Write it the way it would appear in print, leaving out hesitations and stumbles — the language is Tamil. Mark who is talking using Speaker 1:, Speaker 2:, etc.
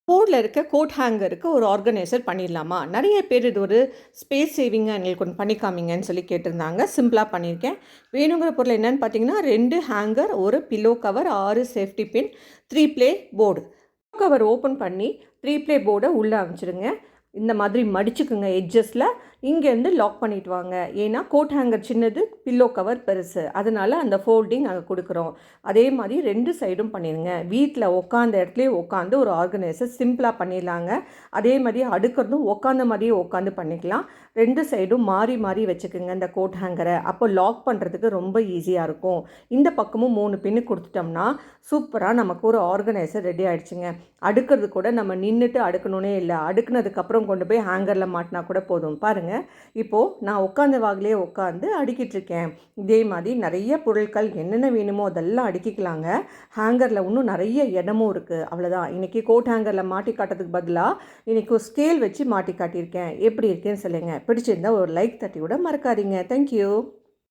Speaker 1: போர்டில் இருக்க கோட் ஹேங்கருக்கு ஒரு ஆர்கனைசர் பண்ணிடலாமா? நிறைய பேர் இது ஒரு ஸ்பேஸ் சேவிங்காக எங்களுக்கு ஒன்று பண்ணி காமிங்கன்னு சொல்லி கேட்டிருந்தாங்க. சிம்பிளாக பண்ணியிருக்கேன். வேணுங்கிற பொருள் என்னென்னு பார்த்தீங்கன்னா, 2 ஹேங்கர், ஒரு pillow cover, 6 safety pin, 3 play board. Cover open பண்ணி 3 ப்ளே போர்டை உள்ளே அமைச்சிடுங்க. இந்த மாதிரி மடிச்சுக்குங்க எட்ஜஸில். இங்கேருந்து லாக் பண்ணிட்டு வாங்க. ஏன்னா கோட் ஹேங்கர் சின்னது, பில்லோ கவர் பெருசு. அதனால் அந்த ஃபோல்டிங் அங்கே கொடுக்குறோம். அதே மாதிரி 2 சைடும் பண்ணிடுங்க. வீட்டில் உட்காந்த இடத்துலையே உட்காந்து ஒரு ஆர்கனைசர் சிம்பிளாக பண்ணிடலாங்க. அதே மாதிரி அடுக்கிறதும் உட்காந்த மாதிரியே உட்காந்து பண்ணிக்கலாம். 2 சைடும் மாறி மாறி வச்சுக்கோங்க இந்த கோட் ஹேங்கரை. அப்போ லாக் பண்ணுறதுக்கு ரொம்ப ஈஸியாக இருக்கும். இந்த பக்கமும் 3 பின்னு கொடுத்துட்டோம்னா சூப்பராக நமக்கு ஒரு ஆர்கனைசர் ரெடி ஆகிடுச்சுங்க. அடுக்கிறது கூட நம்ம நின்றுட்டு அடுக்கணுன்னே இல்லை. அடுக்குனதுக்கப்புறம் கொண்டு போய் ஹேங்கரில் மாட்டினா கூட போதும். பாருங்கள், இப்போது நான் உட்காந்த வாகிலே உட்காந்து அடுக்கிட்டு இருக்கேன். இதே மாதிரி நிறைய பொருட்கள் என்னென்ன வேணுமோ அதெல்லாம் அடுக்கிக்கலாங்க. ஹேங்கரில் இன்னும் நிறைய இடமும் இருக்குது. அவ்வளோதான். இன்றைக்கி கோட் ஹேங்கரில் மாட்டி காட்டுறதுக்கு பதிலாக இன்றைக்கி ஒரு ஸ்கேல் வச்சு மாட்டி காட்டியிருக்கேன். எப்படி இருக்குன்னு சொல்லுங்கள். பிடிச்சிருந்தால் ஒரு லைக் தட்டி கூட மறக்காதீங்க. தேங்க்யூ.